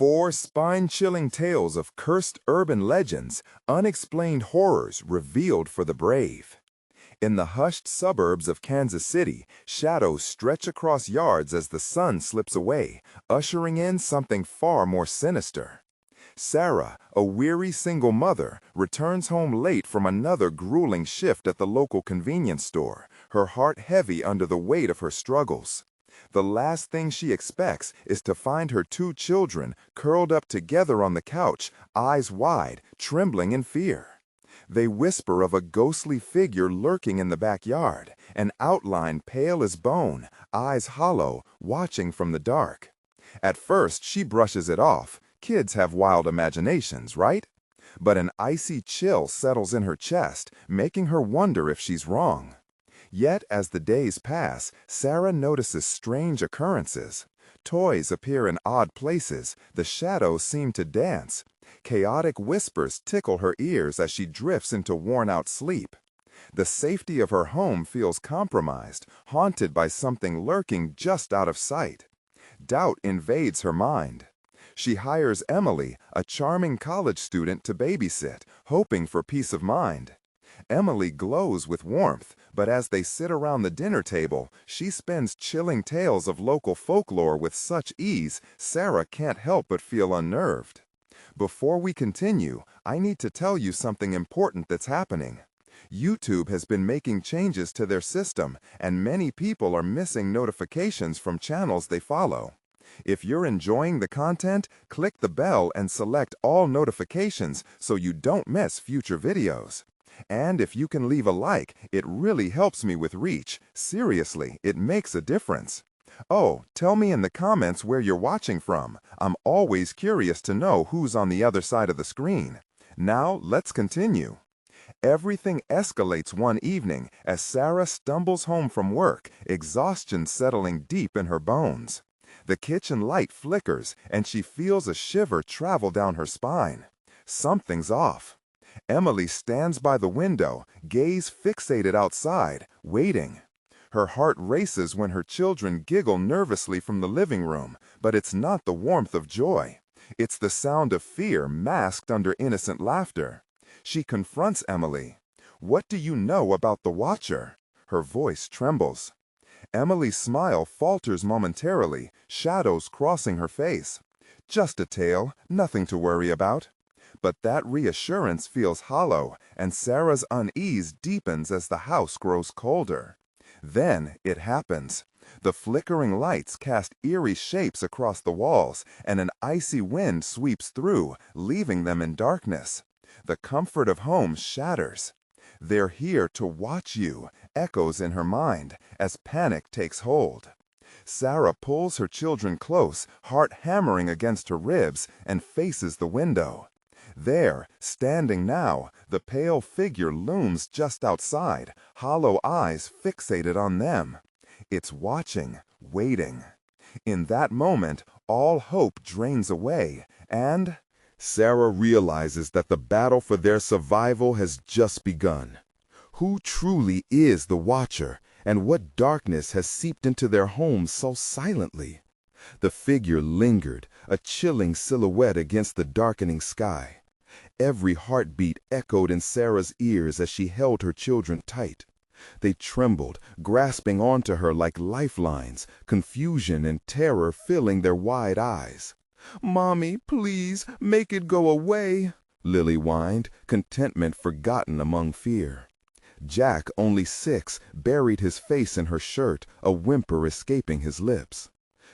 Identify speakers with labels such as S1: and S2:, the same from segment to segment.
S1: Four spine-chilling tales of cursed urban legends, unexplained horrors revealed for the brave. In the hushed suburbs of Kansas City, shadows stretch across yards as the sun slips away, ushering in something far more sinister. Sarah, a weary single mother, returns home late from another grueling shift at the local convenience store, her heart heavy under the weight of her struggles. The last thing she expects is to find her two children curled up together on the couch, eyes wide, trembling in fear. They whisper of a ghostly figure lurking in the backyard, an outline pale as bone, eyes hollow, watching from the dark. At first, she brushes it off. Kids have wild imaginations, right? But an icy chill settles in her chest, making her wonder if she's wrong. Yet, as the days pass, Sarah notices strange occurrences. Toys appear in odd places, the shadows seem to dance. Chaotic whispers tickle her ears as she drifts into worn-out sleep. The safety of her home feels compromised, haunted by something lurking just out of sight. Doubt invades her mind. She hires Emily, a charming college student, to babysit, hoping for peace of mind. Emily glows with warmth, but as they sit around the dinner table, she spins chilling tales of local folklore with such ease, Sarah can't help but feel unnerved. Before we continue, I need to tell you something important that's happening. YouTube has been making changes to their system, and many people are missing notifications from channels they follow. If you're enjoying the content, click the bell and select all notifications so you don't miss future videos. And if you can leave a like, it really helps me with reach. Seriously, it makes a difference. Oh, tell me in the comments where you're watching from. I'm always curious to know who's on the other side of the screen. Now, let's continue. Everything escalates one evening as Sarah stumbles home from work, exhaustion settling deep in her bones. The kitchen light flickers, and she feels a shiver travel down her spine. Something's off. Emily stands by the window, gaze fixated outside, waiting. Her heart races when her children giggle nervously from the living room, but it's not the warmth of joy. It's the sound of fear masked under innocent laughter. She confronts Emily. "What do you know about the Watcher?" Her voice trembles. Emily's smile falters momentarily, shadows crossing her face. "Just a tale, nothing to worry about." But that reassurance feels hollow, and Sarah's unease deepens as the house grows colder. Then it happens. The flickering lights cast eerie shapes across the walls, and an icy wind sweeps through, leaving them in darkness. The comfort of home shatters. "They're here to watch you," echoes in her mind as panic takes hold. Sarah pulls her children close, heart hammering against her ribs, and faces the window. There, standing now, the pale figure looms just outside, hollow eyes fixated on them. It's watching, waiting. In that moment, all hope drains away, and Sarah realizes that the battle for their survival has just begun. Who truly is the Watcher, and what darkness has seeped into their homes so silently? The figure lingered, a chilling silhouette against the darkening sky. Every heartbeat echoed in Sarah's ears as she held her children tight. They trembled, grasping onto her like lifelines, confusion and terror filling their wide eyes. "Mommy, please, make it go away," Lily whined, contentment forgotten among fear. Jack, only 6, buried his face in her shirt, a whimper escaping his lips.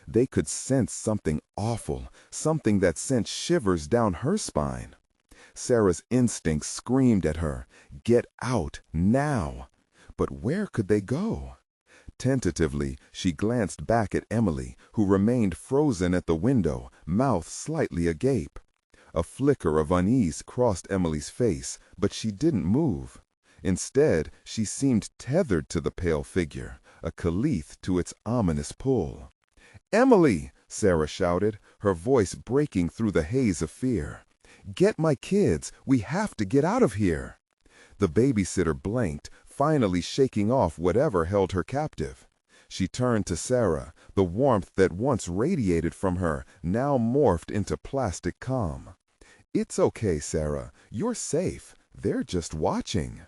S1: They could sense something awful, something that sent shivers down her spine. Sarah's instincts screamed at her, "Get out, now!" But where could they go? Tentatively, she glanced back at Emily, who remained frozen at the window, mouth slightly agape. A flicker of unease crossed Emily's face, but she didn't move. Instead, she seemed tethered to the pale figure, a caliph to its ominous pull. "Emily!" Sarah shouted, her voice breaking through the haze of fear. "Get my kids! We have to get out of here!" The babysitter blinked, finally shaking off whatever held her captive. She turned to Sarah. The warmth that once radiated from her now morphed into plastic calm. "It's okay, Sarah. You're safe. They're just watching."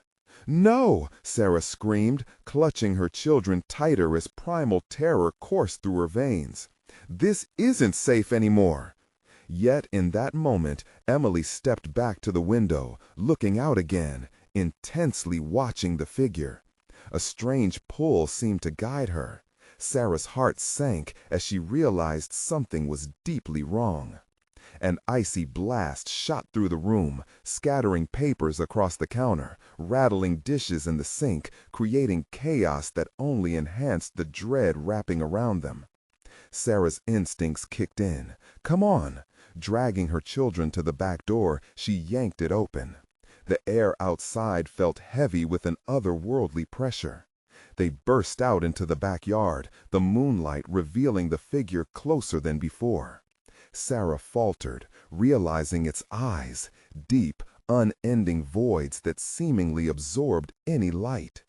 S1: "No!" Sarah screamed, clutching her children tighter as primal terror coursed through her veins. "This isn't safe anymore." Yet in that moment, Emily stepped back to the window, looking out again, intensely watching the figure. A strange pull seemed to guide her. Sarah's heart sank as she realized something was deeply wrong. An icy blast shot through the room, scattering papers across the counter, rattling dishes in the sink, creating chaos that only enhanced the dread wrapping around them. Sarah's instincts kicked in. "Come on!" Dragging her children to the back door, she yanked it open. The air outside felt heavy with an otherworldly pressure. They burst out into the backyard, the moonlight revealing the figure closer than before. Sarah faltered, realizing its eyes, deep, unending voids that seemingly absorbed any light.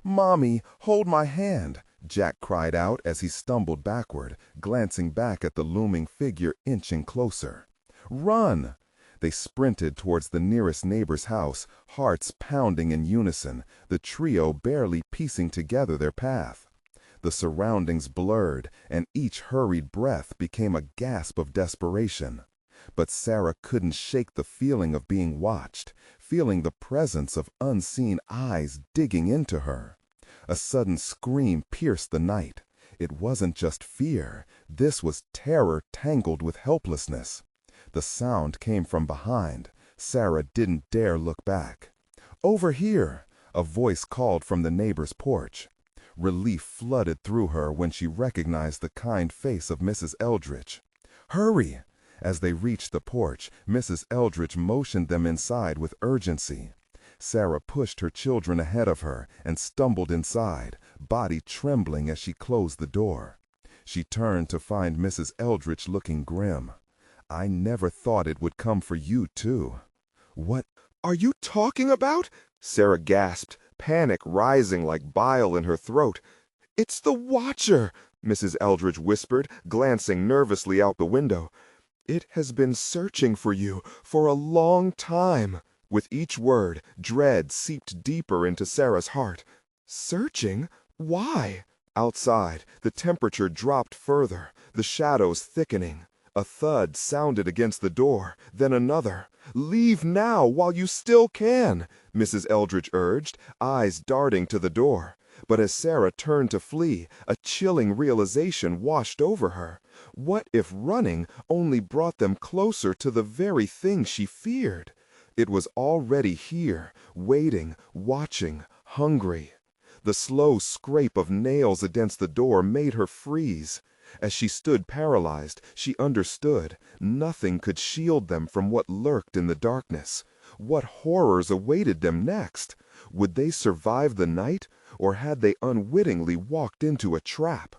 S1: "Mommy, hold my hand!" Jack cried out as he stumbled backward, glancing back at the looming figure inching closer. "Run!" They sprinted towards the nearest neighbor's house, hearts pounding in unison, the trio barely piecing together their path. The surroundings blurred, and each hurried breath became a gasp of desperation. But Sarah couldn't shake the feeling of being watched, feeling the presence of unseen eyes digging into her. A sudden scream pierced the night. It wasn't just fear. This was terror tangled with helplessness. The sound came from behind. Sarah didn't dare look back. "Over here!" a voice called from the neighbor's porch. Relief flooded through her when she recognized the kind face of Mrs. Eldridge. "Hurry!" As they reached the porch, Mrs. Eldridge motioned them inside with urgency. Sarah pushed her children ahead of her and stumbled inside, body trembling as she closed the door. She turned to find Mrs. Eldridge looking grim. "I never thought it would come for you, too." "What are you talking about?" Sarah gasped, panic rising like bile in her throat. "It's the Watcher," Mrs. Eldridge whispered, glancing nervously out the window. "It has been searching for you for a long time." With each word, dread seeped deeper into Sarah's heart. "Searching? Why?" Outside, the temperature dropped further, the shadows thickening. A thud sounded against the door, then another. "Leave now while you still can," Mrs. Eldridge urged, eyes darting to the door. But as Sarah turned to flee, a chilling realization washed over her. What if running only brought them closer to the very thing she feared? It was already here, waiting, watching, hungry. The slow scrape of nails against the door made her freeze. As she stood paralyzed, she understood. Nothing could shield them from what lurked in the darkness. What horrors awaited them next? Would they survive the night, or had they unwittingly walked into a trap?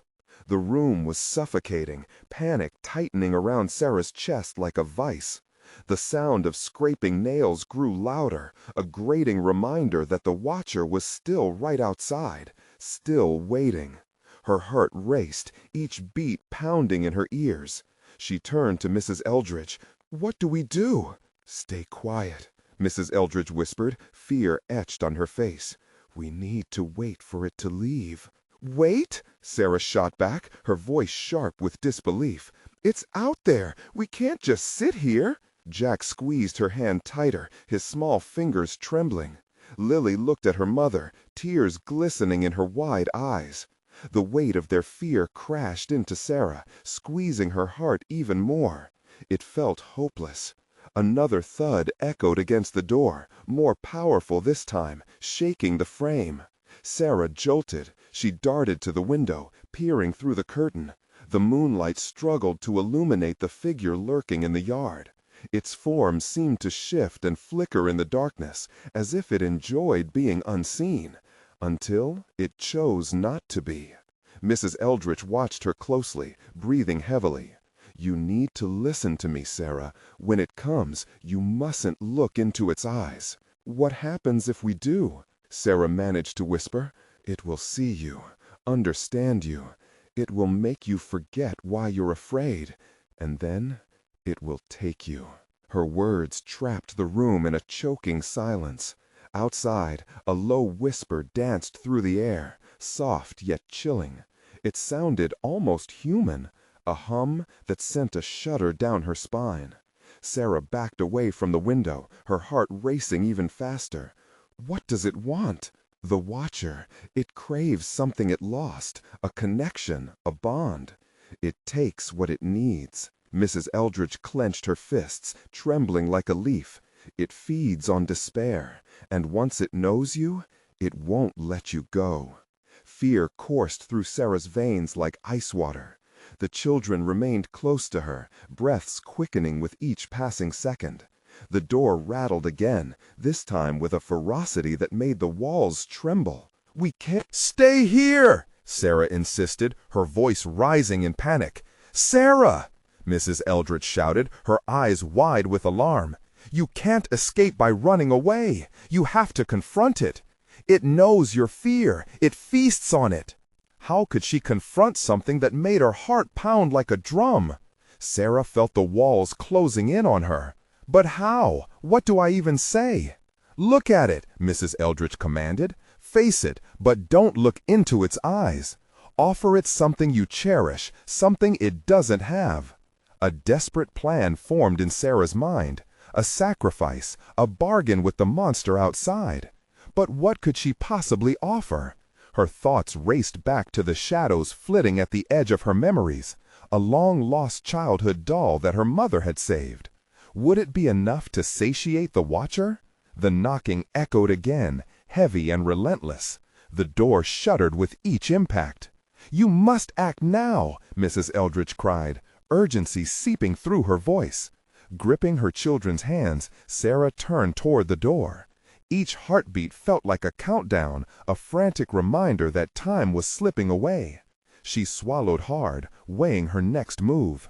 S1: The room was suffocating, panic tightening around Sarah's chest like a vice. The sound of scraping nails grew louder, a grating reminder that the Watcher was still right outside, still waiting. Her heart raced, each beat pounding in her ears. She turned to Mrs. Eldridge. "What do we do?" "Stay quiet," Mrs. Eldridge whispered, fear etched on her face. "We need to wait for it to leave." "Wait?" Sarah shot back, her voice sharp with disbelief. "It's out there. We can't just sit here." Jack squeezed her hand tighter, his small fingers trembling. Lily looked at her mother, tears glistening in her wide eyes. The weight of their fear crashed into Sarah, squeezing her heart even more. It felt hopeless. Another thud echoed against the door, more powerful this time, shaking the frame. Sarah jolted. She darted to the window, peering through the curtain. The moonlight struggled to illuminate the figure lurking in the yard. Its form seemed to shift and flicker in the darkness, as if it enjoyed being unseen, until it chose not to be. Mrs. Eldridge watched her closely, breathing heavily. "You need to listen to me, Sarah. When it comes, you mustn't look into its eyes." "What happens if we do?" Sarah managed to whisper. "It will see you.
S2: understand you. It will make you forget why you're afraid, and then it will take you." Her words trapped the room in a choking silence. Outside, a low whisper danced through the air, soft yet chilling. It sounded almost human, a hum that sent a shudder down her spine. Sarah backed away from the window, her heart racing even faster. What does it want? The Watcher. It craves something it lost, a connection, a bond. It takes what it needs. Mrs. Eldridge clenched her fists, trembling like a leaf. It feeds on despair, and once it knows you, it won't let you go. Fear coursed through Sarah's veins like ice water. The children remained close to her, breaths quickening with each passing second. The door rattled again, this time with a ferocity that made the walls tremble. "We can't—" "Stay here!" Sarah insisted, her voice rising in panic. "Sarah!" Mrs. Eldridge shouted, her eyes wide with alarm. "You can't escape by running away. You have to confront it. It knows your fear. It feasts on it." How could she confront something that made her heart pound like a drum? Sarah felt the walls closing in on her. But how? What do I even say? "Look at it," Mrs. Eldridge commanded. "Face it, but don't look into its eyes. Offer it something you cherish, something it doesn't have." A desperate plan formed in Sarah's mind, a sacrifice, a bargain with the monster outside. But what could she possibly offer? Her thoughts raced back to the shadows flitting at the edge of her memories, a long-lost childhood doll that her mother had saved. Would it be enough to satiate the Watcher? The knocking echoed again, heavy and relentless. The door shuddered with each impact. "You must act now," Mrs. Eldridge cried, urgency seeping through her voice. Gripping her children's hands, Sarah turned toward the door. Each heartbeat felt like a countdown, a frantic reminder that time was slipping away. She swallowed hard, weighing her next move.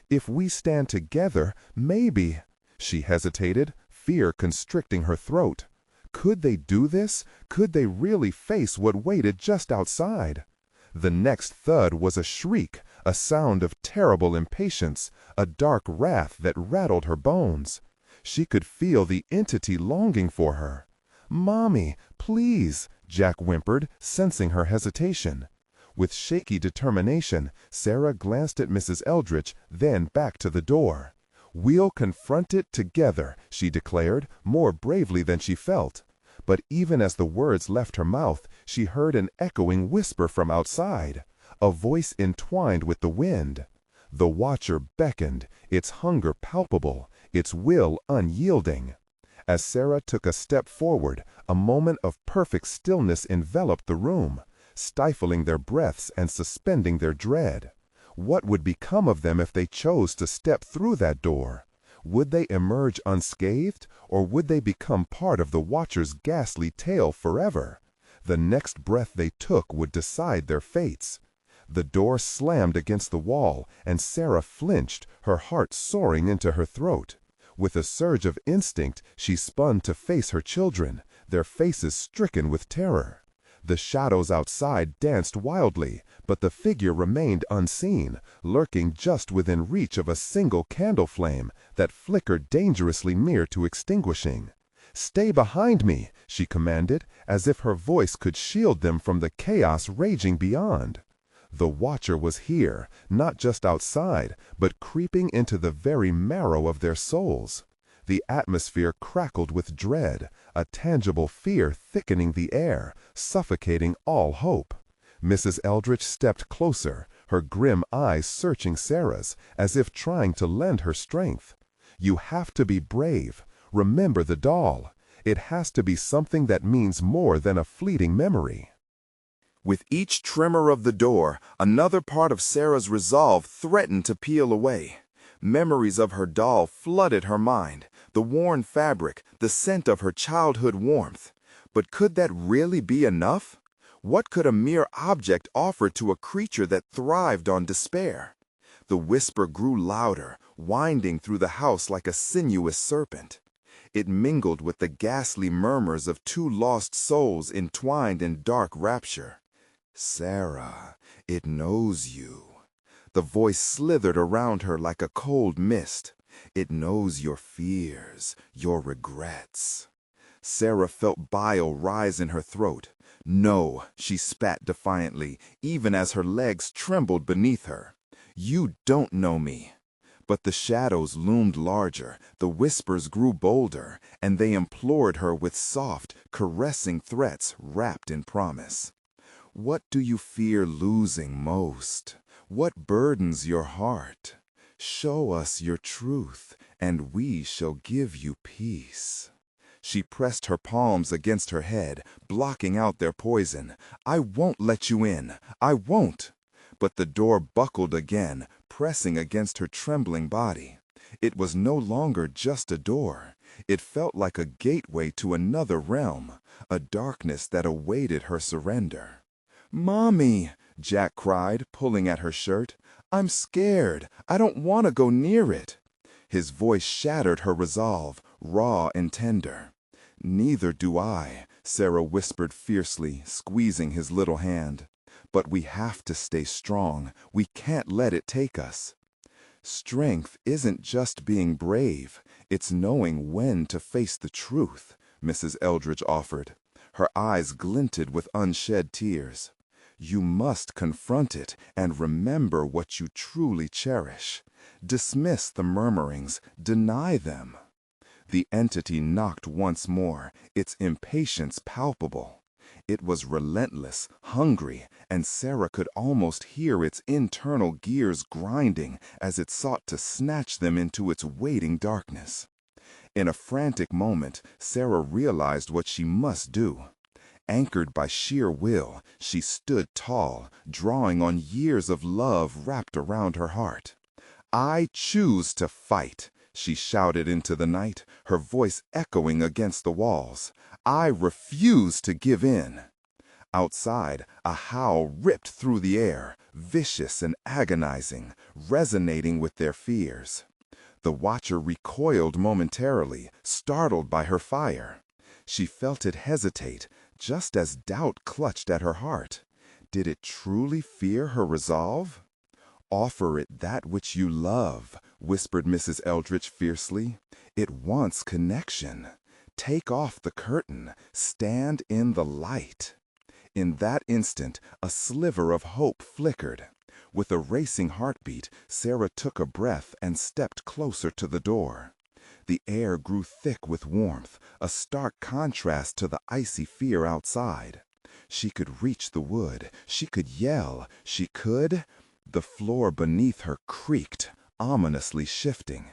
S2: "If we stand together, maybe—" She hesitated, fear constricting her throat. Could they do this? Could they really face what waited just outside? The next thud was a shriek, a sound of terrible impatience, a dark wrath that rattled her bones. She could feel the entity longing for her. "Mommy, please," Jack whimpered, sensing her hesitation. With shaky determination, Sarah glanced at Mrs. Eldridge, then back to the door. "We'll confront it together," she declared, more bravely than she felt. But even as the words left her mouth, she heard an echoing whisper from outside, a voice entwined with the wind. The Watcher beckoned, its hunger palpable, its will unyielding. As Sarah took a step forward, a moment of perfect stillness enveloped the room, stifling their breaths and suspending their dread. What would become of them if they chose to step through that door? Would they emerge unscathed, or would they become part of the Watcher's ghastly tale forever? The next breath they took would decide their fates. The door slammed against the wall, and Sarah flinched, her heart soaring into her throat. With a surge of instinct, she spun to face her children, their faces stricken with terror. The shadows outside danced wildly, but the figure remained unseen, lurking just within reach of a single candle flame that flickered dangerously near to extinguishing. "Stay behind me," she commanded, as if her voice could shield them from the chaos raging beyond. The Watcher was here, not just outside, but creeping into the very marrow of their souls. The atmosphere crackled with dread, a tangible fear thickening the air, suffocating all hope. Mrs. Eldridge stepped closer, her grim eyes searching Sarah's, as if trying to lend her strength. "You have to be brave. Remember the doll. It has to be something that means more than a fleeting memory." With each tremor of the door, another part of Sarah's resolve threatened to peel away. Memories of her doll flooded her mind, the worn fabric, the scent of her childhood warmth. But could that really be enough? What could a mere object offer to a creature that thrived on despair? The whisper grew louder, winding through the house like a sinuous serpent. It mingled with the ghastly murmurs of two lost souls entwined in dark rapture.
S1: Sarah, it knows you. The voice slithered around her like a cold mist. It knows your fears, your regrets. Sarah felt bile rise in her throat. No, she spat defiantly, even as her legs trembled beneath her. You don't know me. But the shadows loomed larger, the whispers grew bolder, and they implored her with soft, caressing threats wrapped in promise. What do you fear losing most? What burdens your heart? Show us your truth, and we shall give you peace. She pressed her palms against her head, blocking out their poison. I won't let you in. I won't. But the door buckled again, pressing against her trembling body. It was no longer just a door. It felt like a gateway to another realm, a darkness that awaited her surrender. "Mommy," Jack cried, pulling at her shirt. "I'm scared. I don't want to go near it." His voice shattered her resolve, raw and tender. "Neither do I," Sarah whispered fiercely, squeezing his little hand. "But we have to stay strong. We can't let it take us." "Strength isn't just being brave. It's knowing when to face the truth," Mrs. Eldridge offered. Her eyes glinted with unshed tears. "You must confront it and remember what you truly cherish. Dismiss the murmurings, deny them." The entity knocked once more, its impatience palpable. It was relentless, hungry, and Sarah could almost hear its internal gears grinding as it sought to snatch them into its waiting darkness. In a frantic moment, Sarah realized what she must do. Anchored by sheer will, she stood tall, drawing on years of love wrapped around her heart. "I choose to fight," she shouted into the night, her voice echoing against the walls. "I refuse to give in." Outside, a howl ripped through the air, vicious and agonizing, resonating with their fears. The watcher recoiled momentarily, startled by her fire. She felt it hesitate, just as doubt clutched at her heart. Did it truly fear her resolve? "Offer it that which you love," whispered Mrs. Eldridge fiercely. "It wants connection. Take off the curtain. Stand in the light." In that instant, a sliver of hope flickered. With a racing heartbeat, Sarah took a breath and stepped closer to the door. The air grew thick with warmth, a stark contrast to the icy fear outside. She could reach the wood. She could yell. She could... The floor beneath her creaked, ominously shifting.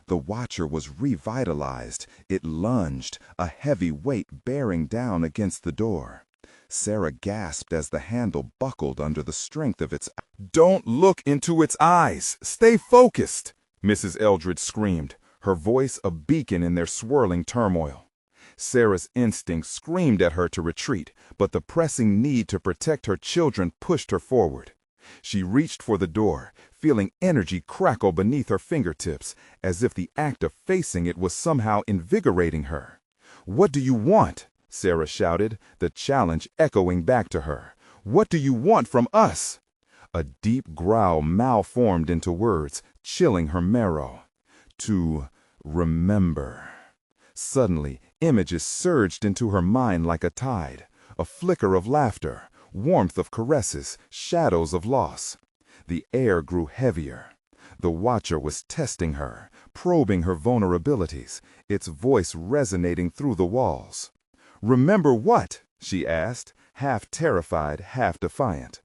S1: The watcher was revitalized. It lunged, a heavy weight bearing down against the door. Sarah gasped as the handle buckled under the strength of its... "Don't look into its eyes! Stay focused!" Mrs. Eldridge screamed, her voice a beacon in their swirling turmoil. Sarah's instinct screamed at her to retreat, but the pressing need to protect her children pushed her forward. She reached for the door, feeling energy crackle beneath her fingertips, as if the act of facing it was somehow invigorating her. "What do you want?" Sarah shouted, the challenge echoing back to her. "What do you want from us?" A deep growl malformed into words, chilling her marrow. "To remember." Suddenly, images surged into her mind like a tide, a flicker of laughter, warmth of caresses, shadows of loss. The air grew heavier. The watcher was testing her, probing her vulnerabilities, its voice resonating through the walls. "Remember what?" she asked, half terrified, half defiant.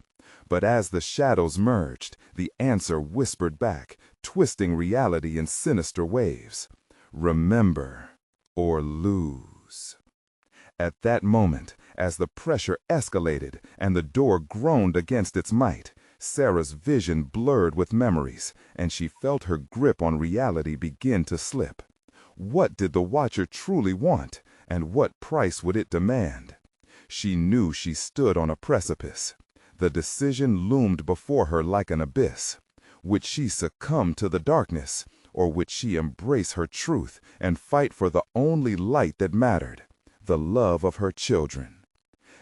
S1: But as the shadows merged, the answer whispered back, twisting reality in sinister waves. "Remember or lose." At that moment, as the pressure escalated and the door groaned against its might, Sarah's vision blurred with memories, and she felt her grip on reality begin to slip. What did the watcher truly want, and what price would it demand? She knew she stood on a precipice. The decision loomed before her like an abyss. Would she succumb to the darkness, or would she embrace her truth and fight for the only light that mattered, the love of her children?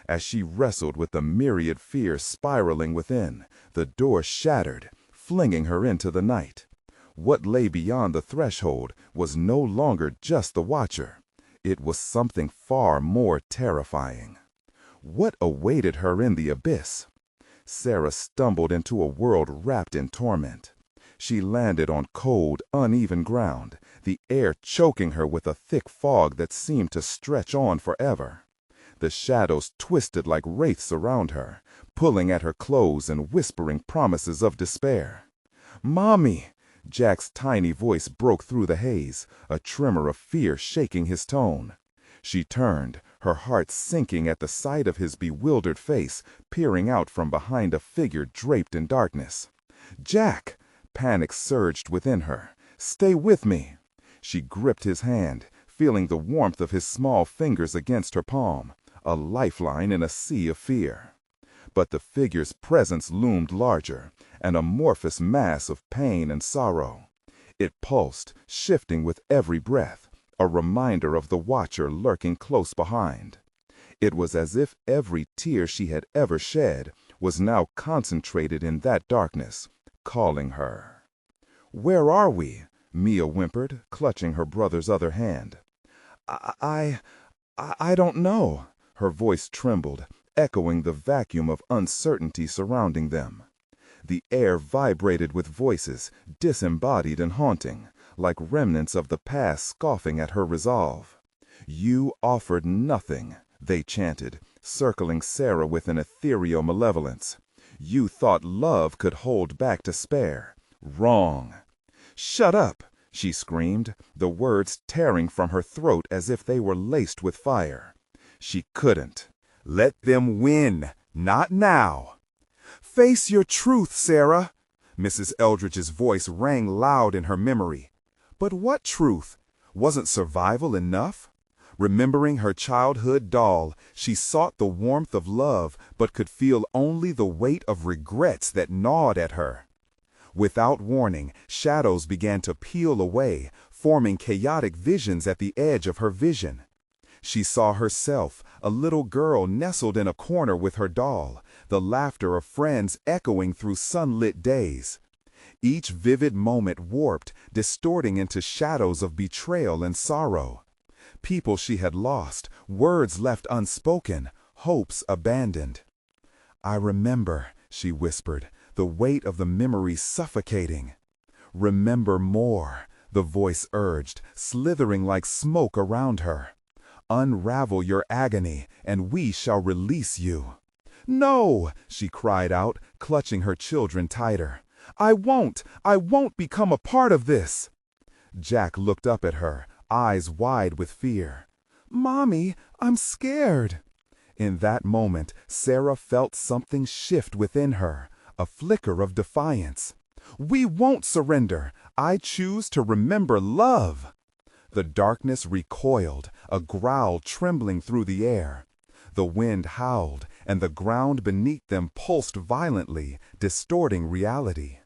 S2: As she wrestled with the myriad fears spiraling within, the door shattered, flinging her into the night. What lay beyond the threshold was no longer just the Watcher. It was something far more terrifying. What awaited her in the abyss? Sarah stumbled into a world wrapped in torment. She landed on cold, uneven ground, the air choking her with a thick fog that seemed to stretch on forever. The shadows twisted like wraiths around her, pulling at her clothes and whispering promises of despair. "Mommy!" Jack's tiny voice broke through the haze, a tremor of fear shaking his tone. She turned, her heart sinking at the sight of his bewildered face peering out from behind a figure draped in darkness. "Jack!" Panic surged within her. "Stay with me!" She gripped his hand, feeling the warmth of his small fingers against her palm, a lifeline in a sea of fear. But the figure's presence loomed larger, an amorphous mass of pain and sorrow. It pulsed, shifting with every breath, a reminder of the Watcher lurking close behind. It was as if every tear she had ever shed was now concentrated in that darkness, calling her. "Where are we?" Mia whimpered, clutching her brother's other hand. I don't know." Her voice trembled, echoing the vacuum of uncertainty surrounding them. The air vibrated with voices, disembodied and haunting, like remnants of the past scoffing at her resolve. "You offered nothing," they chanted, circling Sarah with an ethereal malevolence. "You thought love could hold back despair. Wrong." "Shut up!" she screamed, the words tearing from her throat as if they were laced with fire. She couldn't.
S1: Let them win, not now. Face your truth, Sarah. Mrs. Eldridge's voice rang loud in her memory. But what truth? Wasn't survival enough? Remembering her childhood doll, she sought the warmth of love, but could feel only the weight of regrets that gnawed at her. Without warning, shadows began to peel away, forming chaotic visions at the edge of her vision. She saw herself, a little girl nestled in a corner with her doll, the laughter of friends echoing through sunlit days. Each vivid moment warped, distorting into shadows of betrayal and sorrow. People she had lost, words left unspoken, hopes abandoned. "I remember," she whispered, the weight of the memory suffocating. "Remember more," the voice urged, slithering like smoke around her. "Unravel your agony, and we shall release you." "No!" she cried out, clutching her children tighter. I won't become a part of this." Jack looked up at her, eyes wide with fear. "Mommy, I'm scared." In that moment, Sarah felt something shift within her, a flicker of defiance. "We won't surrender. I choose to remember love." The darkness recoiled, a growl trembling through the air. The wind howled, and the ground beneath them pulsed violently, distorting reality.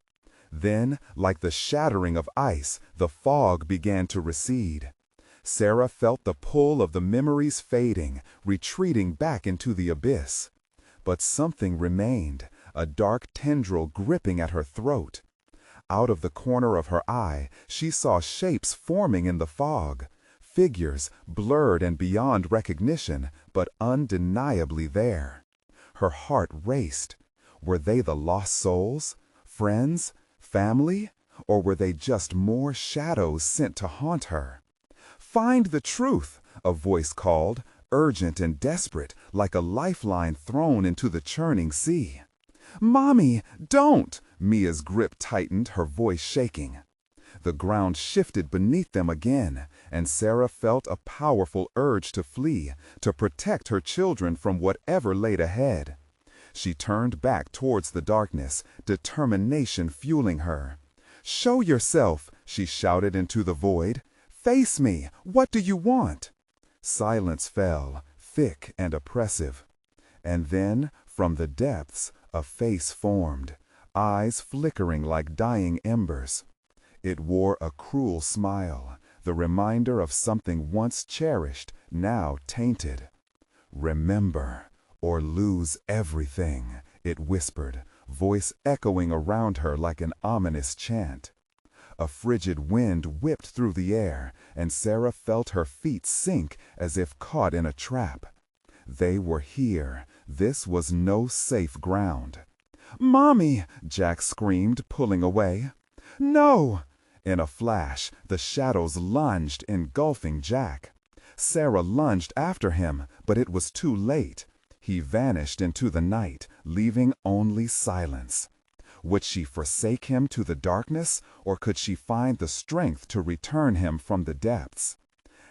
S1: Then, like the shattering of ice, the fog began to recede. Sarah felt the pull of the memories fading, retreating back into the abyss. But something remained, a dark tendril gripping at her throat. Out of the corner of her eye, she saw shapes forming in the fog, figures blurred and beyond recognition, but undeniably there. Her heart raced. Were they the lost souls? Friends? Family? Or were they just more shadows sent to haunt her? "Find the truth," a voice called, urgent and desperate, like a lifeline thrown into the churning sea. "Mommy, don't!" Mia's grip tightened, her voice shaking. The ground shifted beneath them again, and Sarah felt a powerful urge to flee, to protect her children from whatever laid ahead. She turned back towards the darkness, determination fueling her. "Show yourself," she shouted into the void. "Face me. What do you want?" Silence fell, thick and oppressive. And then, from the depths, a face formed, eyes flickering like dying embers. It wore a cruel smile, the reminder of something once cherished, now tainted. "Remember,
S2: or lose everything, it whispered, voice echoing around her like an ominous chant. A frigid wind whipped through the air, and Sarah felt her feet sink as if caught in a trap. They were here. This was no safe ground. "Mommy!" Jack screamed, pulling away. "No!" In a flash, the shadows lunged, engulfing Jack. Sarah lunged after him, but it was too late. He vanished into the night, leaving only silence. Would she forsake him to the darkness, or could she find the strength to return him from the depths?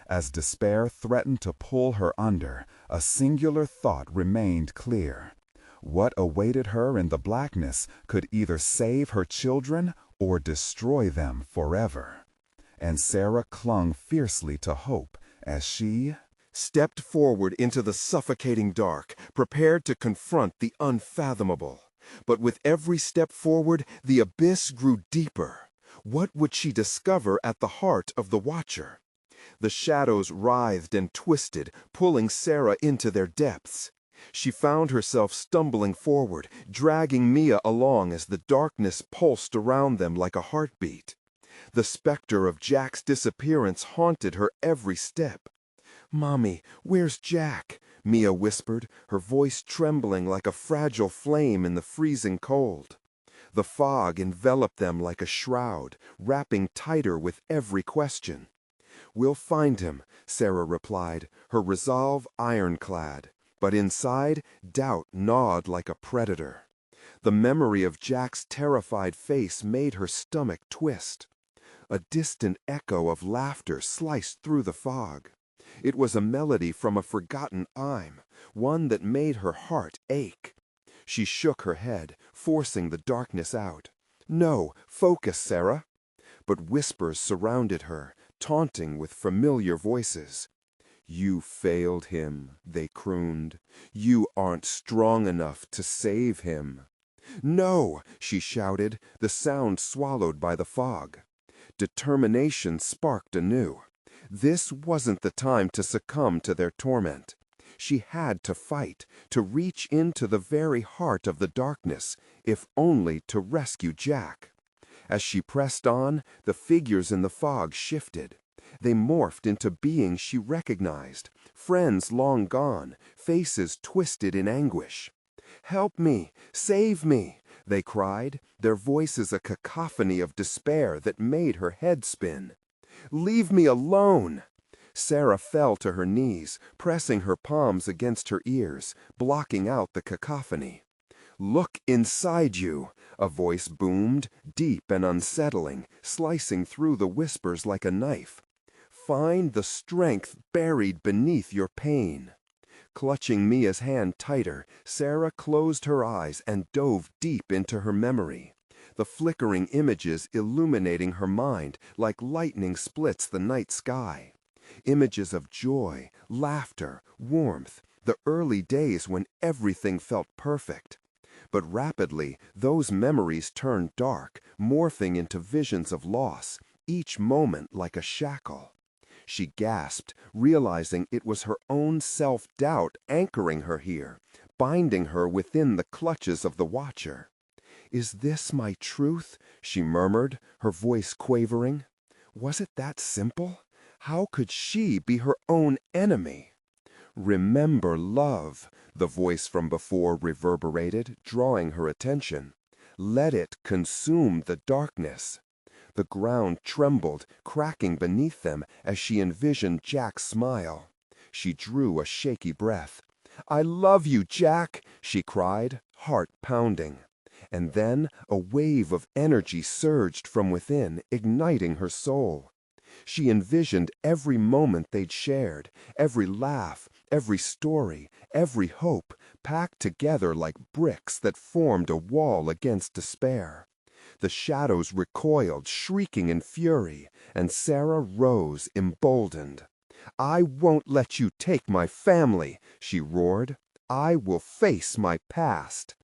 S2: As despair threatened to pull her under, a singular thought remained clear. What awaited her in the blackness could either save her children or destroy them forever. And Sarah clung fiercely to hope as she stepped forward into the suffocating dark, prepared to confront the unfathomable. But with every step forward, the abyss grew deeper. What would she discover at the heart of the Watcher? The shadows writhed and twisted, pulling Sarah into their depths. She found herself stumbling forward, dragging Mia along as the darkness pulsed around them like a heartbeat. The specter of Jack's disappearance haunted her every step. "Mommy, where's Jack?" Mia whispered, her voice trembling like a fragile flame in the freezing cold. The fog enveloped them like a shroud, wrapping tighter with every question. "We'll find him," Sarah replied, her resolve ironclad. But inside, doubt gnawed like a predator. The memory of Jack's terrified face made her stomach twist. A distant echo of laughter sliced through the fog. It was a melody from a forgotten rhyme, one that made her heart ache. She shook her head, forcing the darkness out. "No, focus, Sarah." But whispers surrounded her, taunting with familiar voices. "You failed him," they crooned. "You aren't strong enough to save him." "No!" she shouted, the sound swallowed by the fog. Determination sparked anew. This wasn't the time to succumb to their torment. She had to fight, to reach into the very heart of the darkness, if only to rescue Jack. As she pressed on, the figures in the fog shifted. They morphed into beings she recognized, friends long gone, faces twisted in anguish. "Help me! Save me!" they cried, their voices a cacophony of despair that made her head spin. "Leave me alone!" Sarah fell to her knees, pressing her palms against her ears, blocking out the cacophony. "Look inside you," a voice boomed, deep and unsettling, slicing through the whispers like a knife. "Find the strength buried beneath your pain." Clutching Mia's hand tighter, Sarah closed her eyes and dove deep into her memory. The flickering images illuminating her mind like lightning splits the night sky. Images of joy, laughter, warmth, the early days when everything felt perfect. But rapidly, those memories turned dark, morphing into visions of loss, each moment like a shackle. She gasped, realizing it was her own self-doubt anchoring her here, binding her within the clutches of the Watcher. "Is this my truth?" she murmured, her voice quavering. Was it that simple? How could she be her own enemy? "Remember love," the voice from before reverberated, drawing her attention. "Let it consume the darkness." The ground trembled, cracking beneath them as she envisioned Jack's smile. She drew a shaky breath. "I love you, Jack," she cried, heart pounding. And then a wave of energy surged from within, igniting her soul. She envisioned every moment they'd shared, every laugh, every story, every hope, packed together like bricks that formed a wall against despair. The shadows recoiled, shrieking in fury, and Sarah rose, emboldened. "I won't let you take my family," she roared. "I will face my past."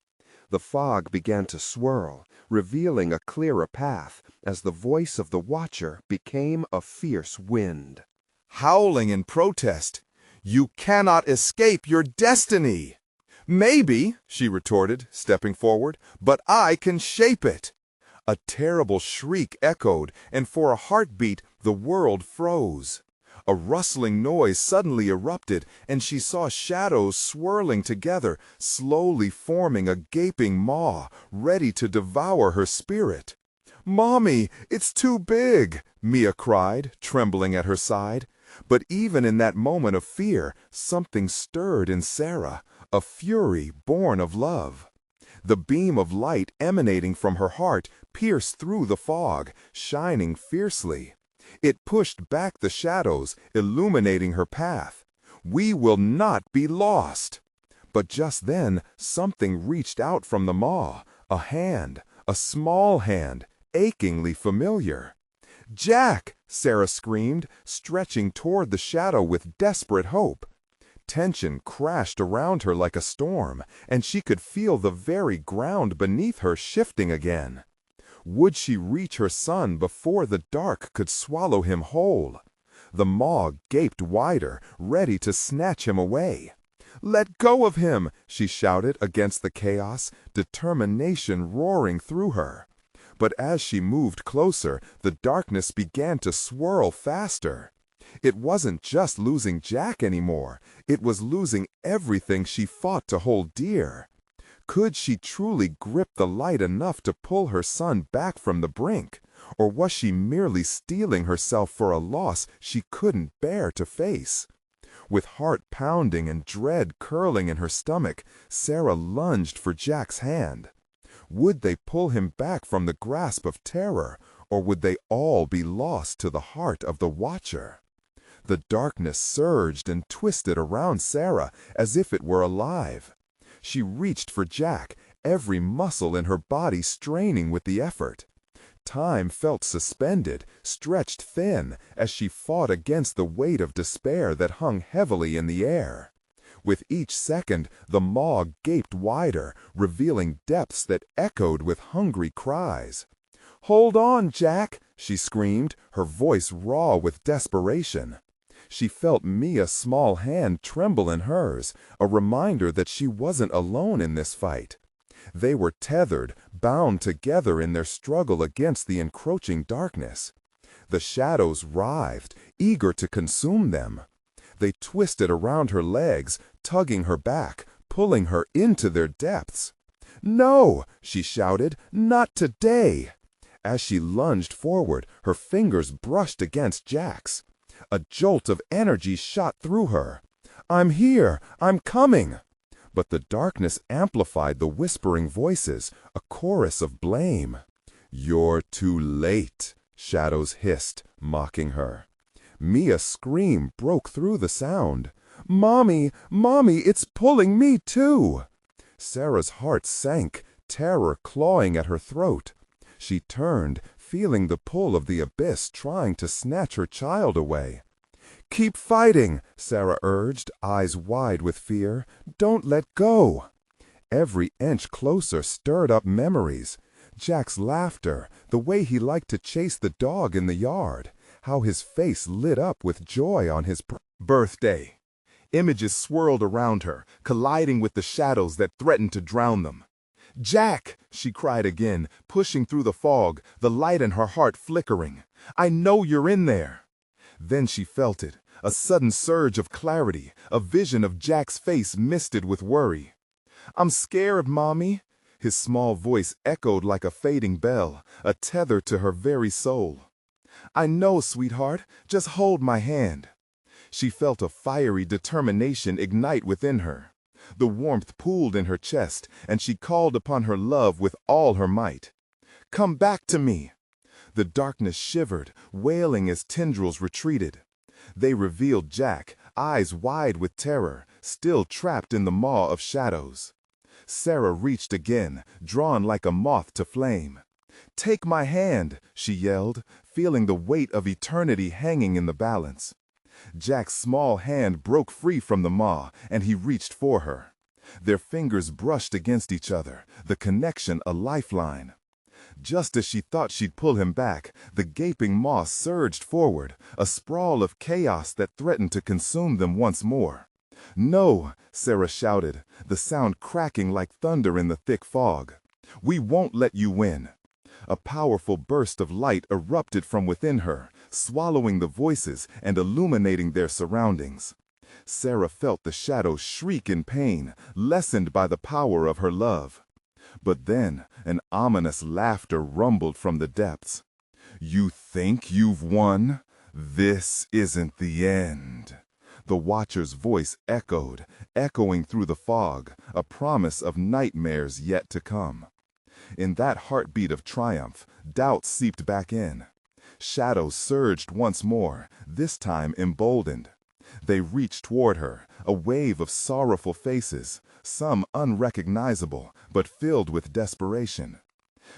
S2: The fog began to swirl, revealing a clearer path as the voice of the Watcher became a fierce wind.
S1: Howling in protest, "You cannot escape your destiny!" Maybe, she retorted, stepping forward, but I can shape it. A terrible shriek echoed, and for a heartbeat the world froze. A rustling noise suddenly erupted, and she saw shadows swirling together, slowly forming a gaping maw, ready to devour her spirit. "Mommy, it's too big!" Mia cried, trembling at her side. But even in that moment of fear, something stirred in Sarah, a fury born of love. The beam of light emanating from her heart pierced through the fog, shining fiercely. It pushed back the shadows, illuminating her path. "We will not be lost!" But just then, something reached out from the maw, a hand, a small hand, achingly familiar. "Jack!" Sarah screamed, stretching toward the shadow with desperate hope. Tension crashed around her like a storm, and she could feel the very ground beneath her shifting again. Would she reach her son before the dark could swallow him whole? The maw gaped wider, ready to snatch him away. "Let go of him!" she shouted against the chaos, determination roaring through her. But as she moved closer, the darkness began to swirl faster. It wasn't just losing Jack anymore, it was losing everything she fought to hold dear. Could she truly grip the light enough to pull her son back from the brink? Or was she merely steeling herself for a loss she couldn't bear to face? With heart pounding and dread curling in her stomach, Sarah lunged for Jack's hand. Would they pull him back from the grasp of terror, or would they all be lost to the heart of the watcher? The darkness surged and twisted around Sarah as if it were alive. She reached for Jack, every muscle in her body straining with the effort. Time felt suspended, stretched thin, as she fought against the weight of despair that hung heavily in the air. With each second, the maw gaped wider, revealing depths that echoed with hungry cries. "Hold on, Jack!" she screamed, her voice raw with desperation. She felt Mia's small hand tremble in hers, a reminder that she wasn't alone in this fight. They were tethered, bound together in their struggle against the encroaching darkness. The shadows writhed, eager to consume them. They twisted around her legs, tugging her back, pulling her into their depths. "No!" she shouted. "Not today!" As she lunged forward, her fingers brushed against Jack's. A jolt of energy shot through her. "I'm here! I'm coming!" But the darkness amplified the whispering voices, a chorus of blame. "You're too late," shadows hissed, mocking her. Mia's scream broke through the sound. "Mommy! Mommy! It's pulling me too!" Sarah's heart sank, terror clawing at her throat. She turned, feeling the pull of the abyss trying to snatch her child away. "Keep fighting," Sarah urged, eyes wide with fear. "Don't let go." Every inch closer stirred up memories. Jack's laughter, the way he liked to chase the dog in the yard, how his face lit up with joy on his birthday. Images swirled around her, colliding with the shadows that threatened to drown them. "Jack!" she cried again, pushing through the fog, the light in her heart flickering. "I know you're in there." Then she felt it, a sudden surge of clarity, a vision of Jack's face misted with worry. "I'm scared, Mommy." His small voice echoed like a fading bell, a tether to her very soul. "I know, sweetheart. Just hold my hand." She felt a fiery determination ignite within her. The warmth pooled in her chest, and she called upon her love with all her might. "Come back to me." The darkness shivered, wailing as tendrils retreated. They revealed Jack, eyes wide with terror, still trapped in the maw of shadows. Sarah reached again, drawn like a moth to flame. "Take my hand," she yelled, feeling the weight of eternity hanging in the balance. Jack's small hand broke free from the maw, and he reached for her. Their fingers brushed against each other, the connection a lifeline. Just as she thought she'd pull him back, the gaping maw surged forward, a sprawl of chaos that threatened to consume them once more. "No," Sarah shouted, the sound cracking like thunder in the thick fog. "We won't let you win." A powerful burst of light erupted from within her, swallowing the voices and illuminating their surroundings. Sarah felt the shadows shriek in pain, lessened by the power of her love. But then an ominous laughter rumbled from the depths. "You think you've won? This isn't the end." The Watcher's voice echoed, echoing through the fog, a promise of nightmares yet to come. In that heartbeat of triumph, doubt seeped back in. Shadows surged once more, this time emboldened. They reached toward her, a wave of sorrowful faces, some unrecognizable, but filled with desperation.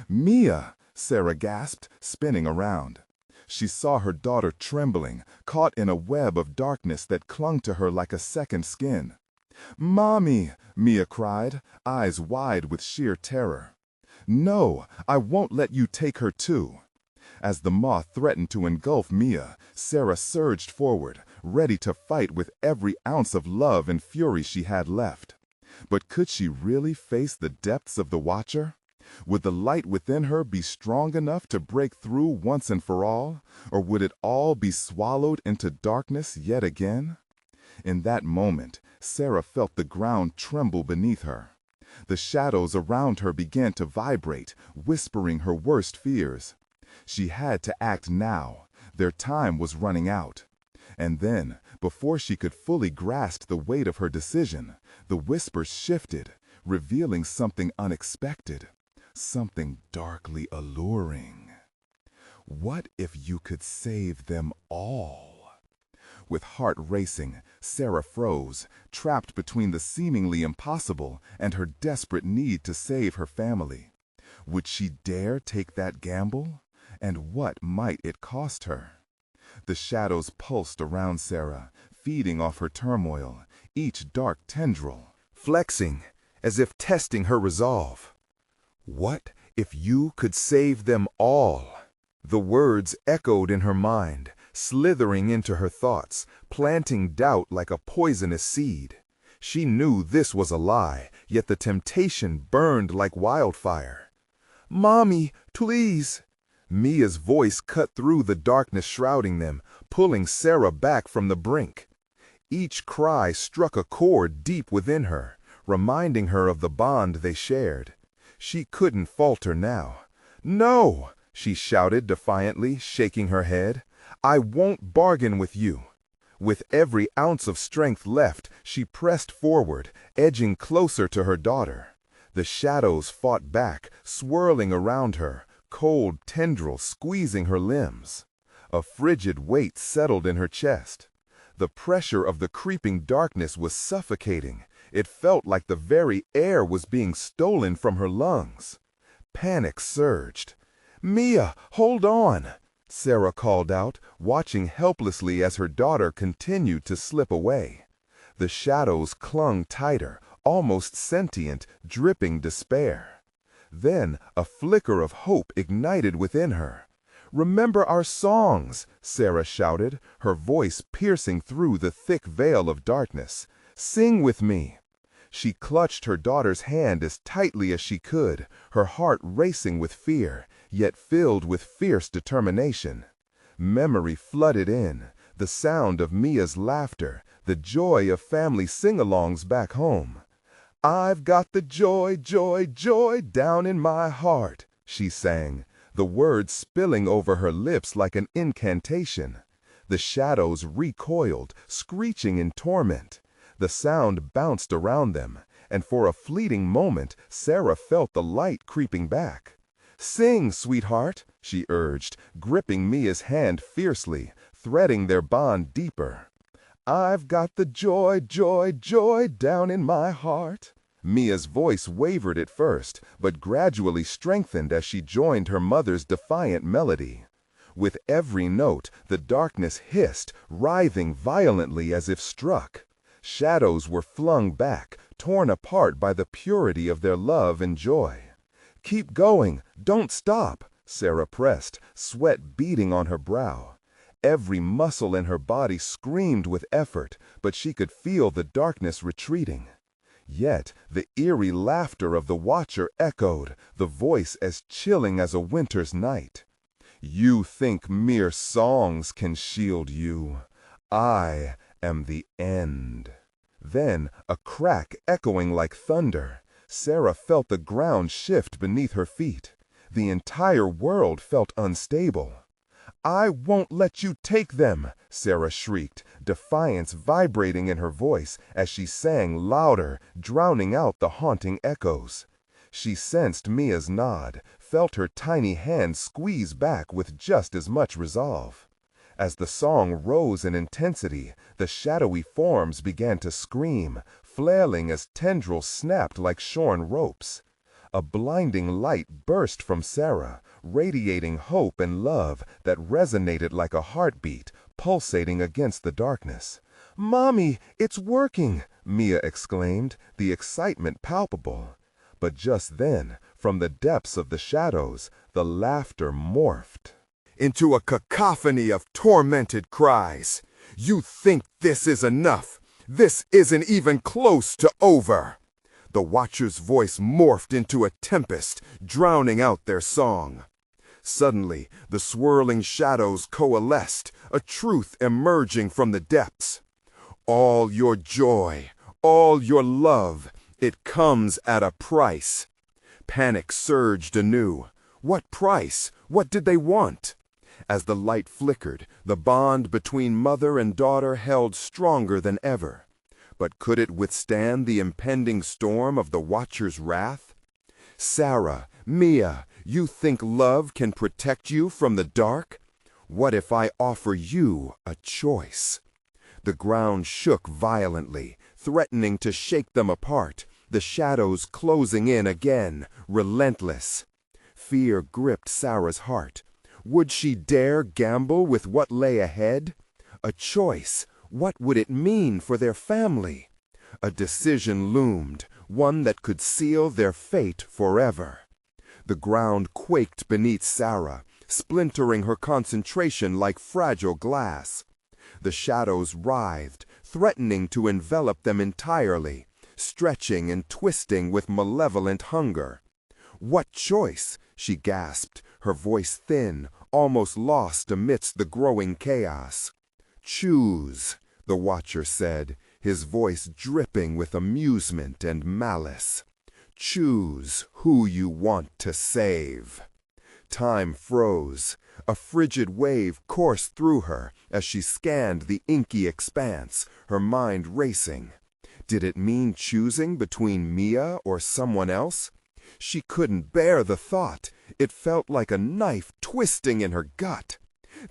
S1: "Mia!" Sarah gasped, spinning around. She saw her daughter trembling, caught in a web of darkness that clung to her like a second skin. "Mommy!" Mia cried, eyes wide with sheer terror. "No, I won't let you take her too." As the moth threatened to engulf Mia, Sarah surged forward, ready to fight with every ounce of love and fury she had left. But could she really face the depths of the Watcher? Would the light within her be strong enough to break through once and for all, or would it all be swallowed into darkness yet again? In that moment, Sarah felt the ground tremble beneath her. The shadows around her began to vibrate, whispering her worst fears. She had to act now. Their time was running out. And then, before she could fully grasp the weight of her decision, the whispers shifted, revealing something unexpected. Something darkly alluring. What if you could save them all? With heart racing, Sarah froze, trapped between the seemingly impossible and her desperate need to save her family. Would she dare take that gamble? And what might it cost her? The shadows pulsed around Sarah, feeding off her turmoil, each dark tendril flexing as if testing her resolve. What if you could save them all? The words echoed in her mind, slithering into her thoughts, planting doubt like a poisonous seed. She knew this was a lie, yet the temptation burned like wildfire. "Mommy, please!" Mia's voice cut through the darkness shrouding them, pulling Sarah back from the brink. Each cry struck a chord deep within her, reminding her of the bond they shared. She couldn't falter now. "No!" she shouted defiantly, shaking her head. "I won't bargain with you." With every ounce of strength left, she pressed forward, edging closer to her daughter. The shadows fought back, swirling around her, cold tendrils squeezing her limbs. A frigid weight settled in her chest. The pressure of the creeping darkness was suffocating. It felt like the very air was being stolen from her lungs. Panic surged. "Mia, hold on!" Sarah called out, watching helplessly as her daughter continued to slip away. The shadows clung tighter, almost sentient, dripping despair. Then a flicker of hope ignited within her. "Remember our songs!" Sarah shouted, her voice piercing through the thick veil of darkness. "Sing with me!" She clutched her daughter's hand as tightly as she could, her heart racing with fear, yet filled with fierce determination. Memory flooded in, the sound of Mia's laughter, the joy of family sing-alongs back home. "I've got the joy, joy, joy down in my heart," she sang, the words spilling over her lips like an incantation. The shadows recoiled, screeching in torment. The sound bounced around them, and for a fleeting moment Sarah felt the light creeping back. "Sing, sweetheart," she urged, gripping Mia's hand fiercely, threading their bond deeper. "I've got the joy, joy, joy down in my heart." Mia's voice wavered at first, but gradually strengthened as she joined her mother's defiant melody. With every note, the darkness hissed, writhing violently as if struck. Shadows were flung back, torn apart by the purity of their love and joy. "Keep going, don't stop," Sarah pressed, sweat beading on her brow.
S2: Every muscle in her body screamed with effort, but she could feel the darkness retreating. Yet the eerie laughter of the watcher echoed, the voice as chilling as a winter's night. "You think mere songs can shield you. I am the end." Then, a crack echoing like thunder. Sarah felt the ground shift beneath her feet. The entire world felt unstable. "I won't let you take them!" Sarah shrieked, defiance vibrating in her voice as she sang louder, drowning out the haunting echoes. She sensed Mia's nod, felt her tiny hand squeeze back with just as much resolve. As the song rose in intensity, the shadowy forms began to scream, flailing as tendrils snapped like shorn ropes. A blinding light burst from Sarah, radiating hope and love that resonated like a heartbeat, pulsating against the darkness. "Mommy, it's working!" Mia exclaimed, the excitement palpable. But just then, from the depths of the shadows, the laughter morphed
S1: into a cacophony of tormented cries. "You think this is enough? This isn't even close to over." The watcher's voice morphed into a tempest, drowning out their song. Suddenly, the swirling shadows coalesced, a truth emerging from the depths. "All your joy, all your love, it comes at a price." Panic surged anew. What price? What did they want? As the light flickered, the bond between mother and daughter held stronger than ever. But could it withstand the impending storm of the watcher's wrath? "Sarah, Mia, you think love can protect you from the dark? What if I offer you a choice?" The ground shook violently, threatening to shake them apart, the shadows closing in again, relentless. Fear gripped Sarah's heart. Would she dare gamble with what lay ahead? A choice. What would it mean for their family? A decision loomed, one that could seal their fate forever. The ground quaked beneath Sarah, splintering her concentration like fragile glass. The shadows writhed, threatening to envelop them entirely, stretching and twisting with malevolent hunger. "What choice?" she gasped, her voice thin, almost lost amidst the growing chaos. "Choose," the watcher said, his voice dripping with amusement and malice. "Choose who you want to save." Time froze. A frigid wave coursed through her as she scanned the inky expanse, her mind racing. Did it mean choosing between Mia or someone else? She couldn't bear the thought. It felt like a knife twisting in her gut.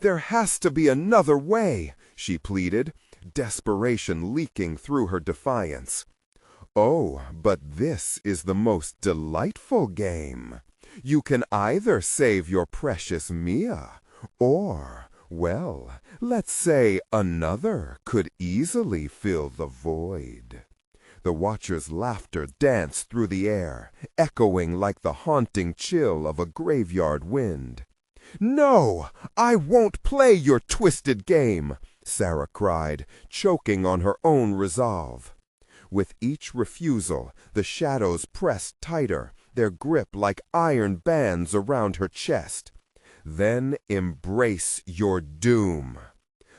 S1: "There has to be another way," she pleaded, desperation leaking through her defiance. "Oh, but this is the most delightful game. You can either save your precious Mia, or, well, let's say another could easily fill the void." The watcher's laughter danced through the air, echoing like the haunting chill of a graveyard wind. "No, I won't play your twisted game," Sarah cried, choking on her own resolve. With each refusal, the shadows pressed tighter, their grip like iron bands around her chest. "Then embrace your doom."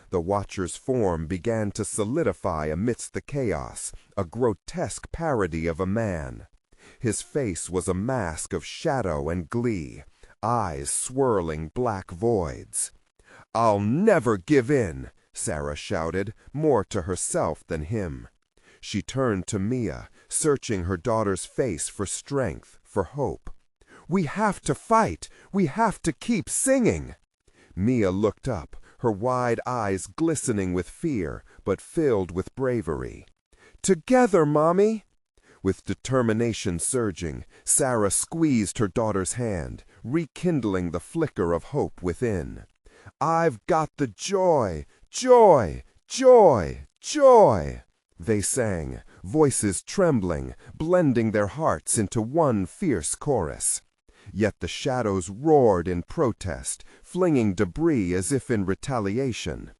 S1: The watcher's form began to solidify amidst the chaos, a grotesque parody of a man. His face was a mask of shadow and glee, eyes swirling black voids. "I'll never give in," Sarah shouted, more to herself than him. She turned to Mia, searching her daughter's face for strength, for hope. "We have to fight. We have to keep singing." Mia looked up, her wide eyes glistening with fear, but filled with bravery. "Together, Mommy!" With determination surging, Sarah squeezed her daughter's hand, rekindling the flicker of hope within. "I've got the joy, joy, joy, joy!" they sang, voices trembling, blending their hearts into one fierce chorus.
S2: Yet the shadows roared in protest, flinging debris as if in retaliation.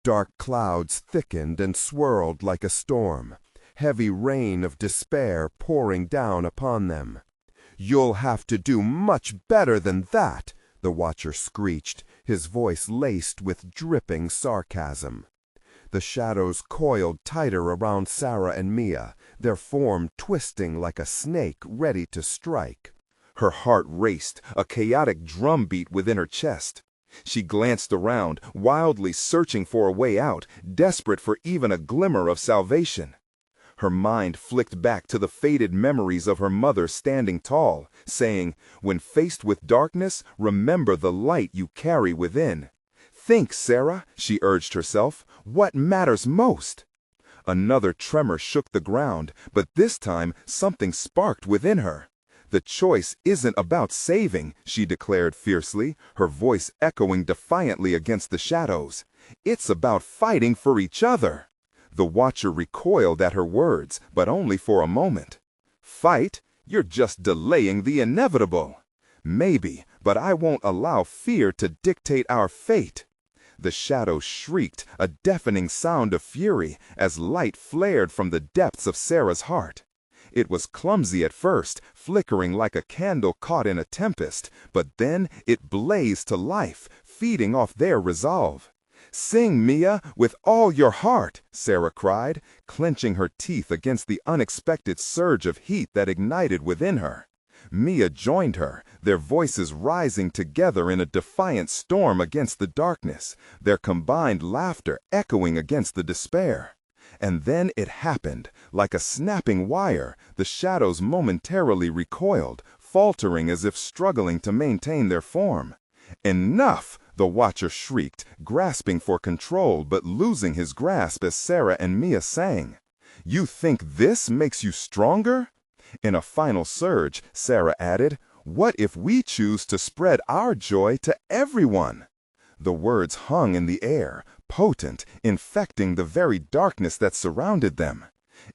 S2: Dark clouds thickened and swirled like a storm, heavy rain of despair pouring down upon them. "You'll have to do much better than that," the Watcher screeched, his voice laced with dripping sarcasm. The shadows coiled tighter around Sarah and Mia, their form twisting like a snake ready to strike.
S1: Her heart raced, a chaotic drumbeat within her chest. She glanced around, wildly searching for a way out, desperate for even a glimmer of salvation. Her mind flicked back to the faded memories of her mother standing tall, saying, "When faced with darkness, remember the light you carry within." "Think, Sarah," she urged herself, "what matters most?" Another tremor shook the ground, but this time something sparked within her. "The choice isn't about saving," she declared fiercely, her voice echoing defiantly against the shadows. "It's about fighting for each other." The Watcher recoiled at her words, but only for a moment. "Fight? You're just delaying the inevitable." "Maybe, but I won't allow fear to dictate our fate." The shadows shrieked, a deafening sound of fury, as light flared from the depths of Sarah's heart. It was clumsy at first, flickering like a candle caught in a tempest, but then it blazed to life, feeding off their resolve. "Sing, Mia, with all your heart," Sarah cried, clenching her teeth against the unexpected surge of heat that ignited within her. Mia joined her, their voices rising together in a defiant storm against the darkness, their combined laughter echoing against the despair. And then it happened. Like a snapping wire, the shadows momentarily recoiled, faltering as if struggling to maintain their form. "Enough!" the Watcher shrieked, grasping for control but losing his grasp as Sarah and Mia sang. "You think this makes you stronger?" In a final surge, Sarah added, "What if we choose to spread our joy to everyone?" The words hung in the air, potent, infecting the very darkness that surrounded them.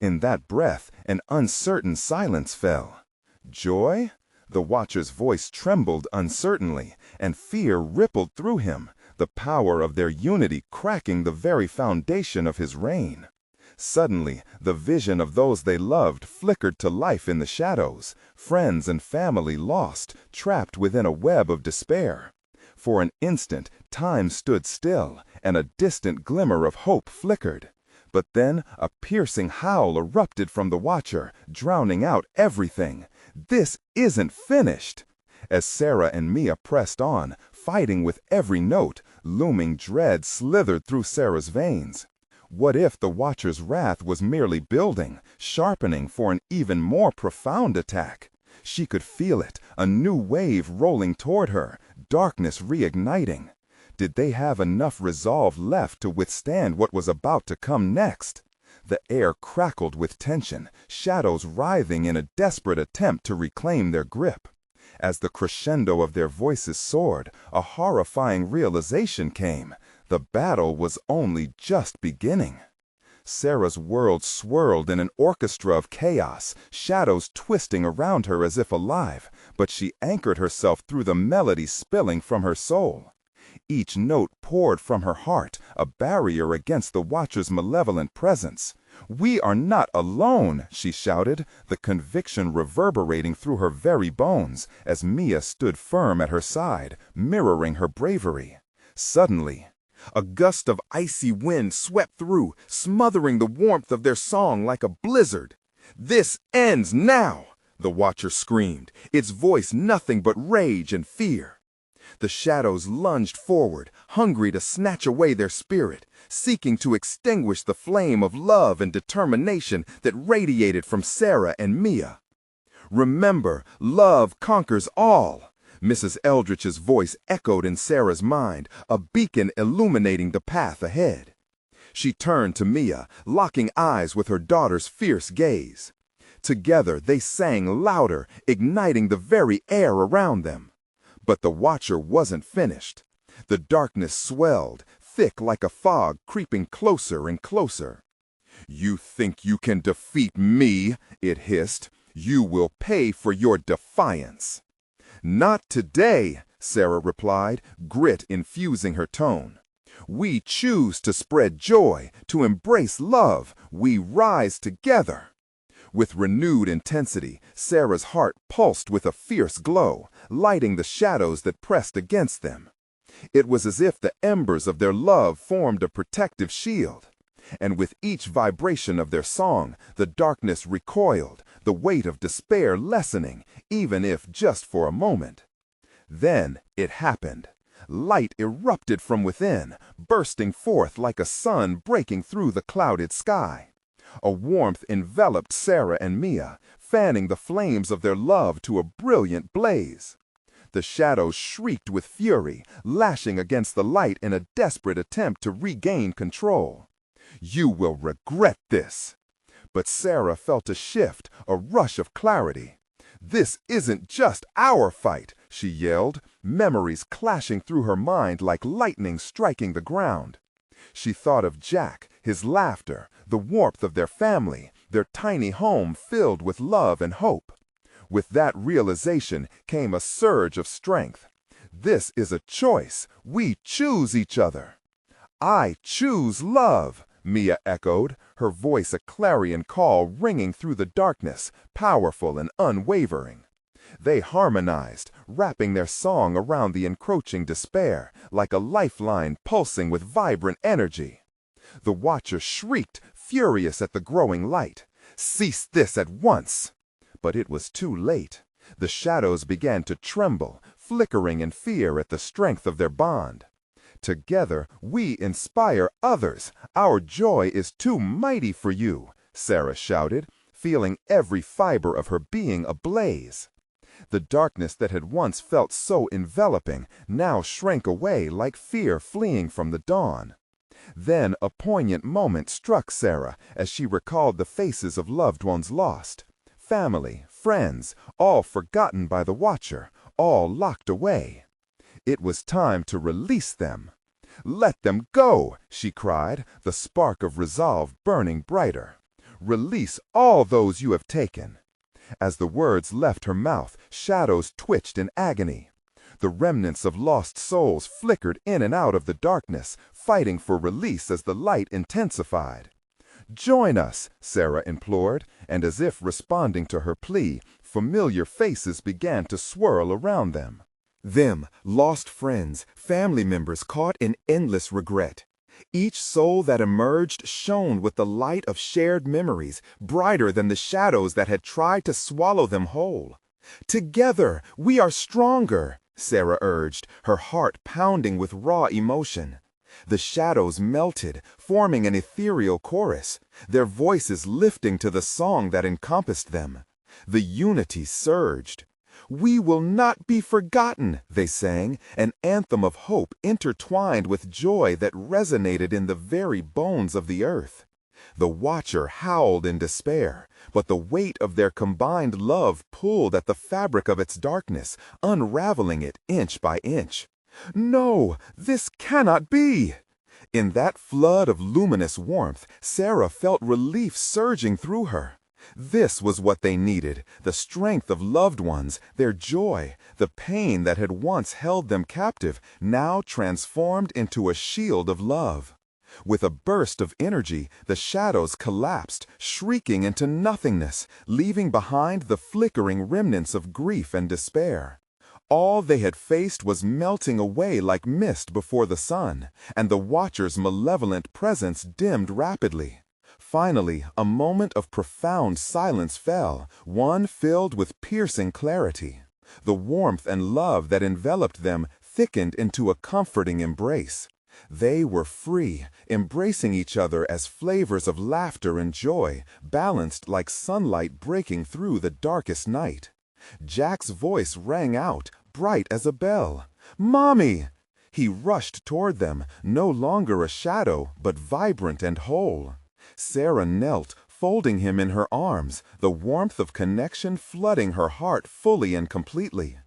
S1: In that breath, an uncertain silence fell. "Joy?" The Watcher's voice trembled uncertainly, and fear rippled through him, the power of their unity cracking the very foundation of his reign. Suddenly, the vision of those they loved flickered to life in the shadows, friends and family lost, trapped within a web of despair. For an instant, time stood still, and a distant glimmer of hope flickered. But then a piercing howl erupted from the Watcher, drowning out everything. "This isn't finished!" As Sarah and Mia pressed on, fighting with every note, looming dread slithered through Sarah's veins. What if the Watcher's wrath was merely building, sharpening for an even more profound attack? She could feel it, a new wave rolling toward her, darkness reigniting. Did they have enough resolve left to withstand what was about to come next? The air crackled with tension, shadows writhing in a desperate attempt to reclaim their grip. As the crescendo of their voices soared, a horrifying realization came. The battle was only just beginning. Sarah's world swirled in an orchestra of chaos, shadows twisting around her as if alive, but she anchored herself through the melody spilling from her soul. Each note poured from her heart, a barrier against the Watcher's malevolent presence. "We are not alone," she shouted, the conviction reverberating through her very bones, as Mia stood firm at her side, mirroring her bravery. Suddenly, a gust of icy wind swept through, smothering the warmth of their song like a blizzard. "This ends now!" the Watcher screamed, its voice nothing but rage and fear. The shadows lunged forward, hungry to snatch away their spirit, seeking to extinguish the flame of love and determination that radiated from Sarah and Mia. "Remember, love conquers all!" Mrs. Eldridge's voice echoed in Sarah's mind, a beacon illuminating the path ahead. She turned to Mia, locking eyes with her daughter's fierce gaze. Together they sang louder, igniting the very air around them. But the Watcher wasn't finished. The darkness swelled, thick like a fog creeping closer and closer. "You think you can defeat me?" it hissed. "You will pay for your defiance." "Not today," Sarah replied, grit infusing her tone. "We choose to spread joy, to embrace love. We rise together." With renewed intensity, Sarah's heart pulsed with a fierce glow, lighting the shadows that pressed against them. It was as if the embers of their love formed a protective shield. And with each vibration of their song, the darkness recoiled, the weight of despair lessening, even if just for a moment. Then it happened. Light erupted from within, bursting forth like a sun breaking through the clouded sky. A warmth enveloped Sarah and Mia, fanning the flames of their love to a brilliant blaze. The shadows shrieked with fury, lashing against the light in a desperate attempt to regain control. "You will regret this." But Sarah felt a shift, a rush of clarity. "This isn't just our fight," she yelled, memories clashing through her mind like lightning striking the ground. She thought of Jack, his laughter, the warmth of their family, their tiny home filled with love and hope. With that realization came a surge of strength. "This is a choice. We choose each other." "I choose love," Mia echoed, her voice a clarion call ringing through the darkness, powerful and unwavering. They harmonized, wrapping their song around the encroaching despair, like a lifeline pulsing with vibrant energy. The Watcher shrieked, furious at the growing light. "Cease this at once!" But it was too late. The shadows began to tremble, flickering in fear at the strength of their bond. "Together, we inspire others. Our joy is too mighty for you," Sarah shouted, feeling every fiber of her being ablaze. The darkness that had once felt so enveloping now shrank away like fear fleeing from the dawn. Then a poignant moment struck Sarah as she recalled the faces of loved ones lost. Family, friends, all forgotten by the Watcher, all locked away. It was time to release them. "Let them go," she cried, the spark of resolve burning brighter. "Release all those you have taken." As the words left her mouth, shadows twitched in agony. The remnants of lost souls flickered in and out of the darkness, fighting for release as the light intensified. "Join us," Sarah implored, and as if responding to her plea, familiar faces began to swirl around them. Them, lost friends, family members caught in endless regret. Each soul that emerged shone with the light of shared memories, brighter than the shadows that had tried to swallow them whole. "Together, we are stronger," Sarah urged, her heart pounding with raw emotion. The shadows melted, forming an ethereal chorus, their voices lifting to the song that encompassed them. The unity surged. "We will not be forgotten," they sang, an anthem of hope intertwined with joy that resonated in the very bones of the earth. The Watcher howled in despair, but the weight of their combined love pulled at the fabric of its darkness, unraveling it inch by inch. "No, this cannot be!" In that flood of luminous warmth, Sarah felt relief surging through her. This was what they needed, the strength of loved ones, their joy, the pain that had once held them captive, now transformed into a shield of love. With a burst of energy, the shadows collapsed, shrieking into nothingness, leaving behind the flickering remnants of grief and despair. All they had faced was melting away like mist before the sun, and the Watcher's malevolent presence dimmed rapidly. Finally, a moment of profound silence fell, one filled with piercing clarity. The warmth and love that enveloped them thickened into a comforting embrace. They were free, embracing each other as flavors of laughter and joy, balanced like sunlight breaking through the darkest night. Jack's voice rang out, bright as a bell. "Mommy!" He rushed toward them, no longer a shadow, but vibrant and whole. Sarah knelt, folding him in her arms, the warmth of connection flooding her heart fully and completely.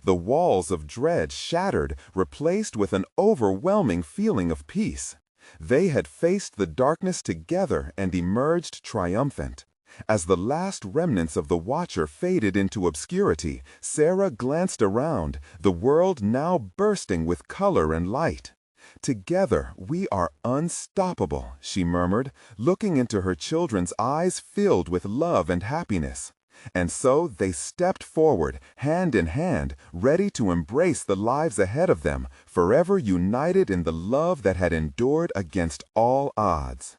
S1: The walls of dread shattered, replaced with an overwhelming feeling of peace. They had faced the darkness together and emerged triumphant.
S2: As the last remnants of the Watcher faded into obscurity, Sarah glanced around, the world now bursting with color and light. "Together, we are unstoppable," she murmured, looking into her children's eyes filled with love and happiness. And so they stepped forward, hand in hand, ready to embrace the lives ahead of them, forever united in the love that had endured against all odds.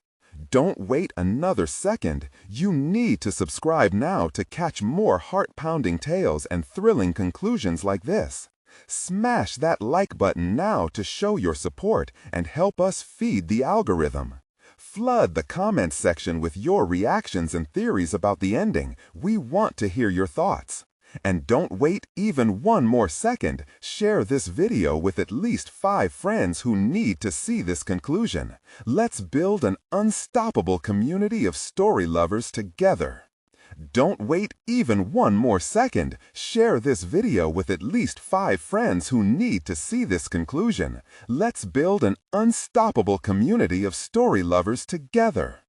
S2: Don't wait another second. You need to subscribe now to catch more heart-pounding tales and thrilling conclusions like this. Smash that like button now to show your support and help us feed the algorithm. Flood the comments section with your reactions and theories about the ending. We want to hear your thoughts. And don't wait even one more second. Share this video with at least 5 friends who need to see this conclusion. Let's build an unstoppable community of story lovers together. Don't wait even one more second. Share this video with at least 5 friends who need to see this conclusion. Let's build an unstoppable community of story lovers together.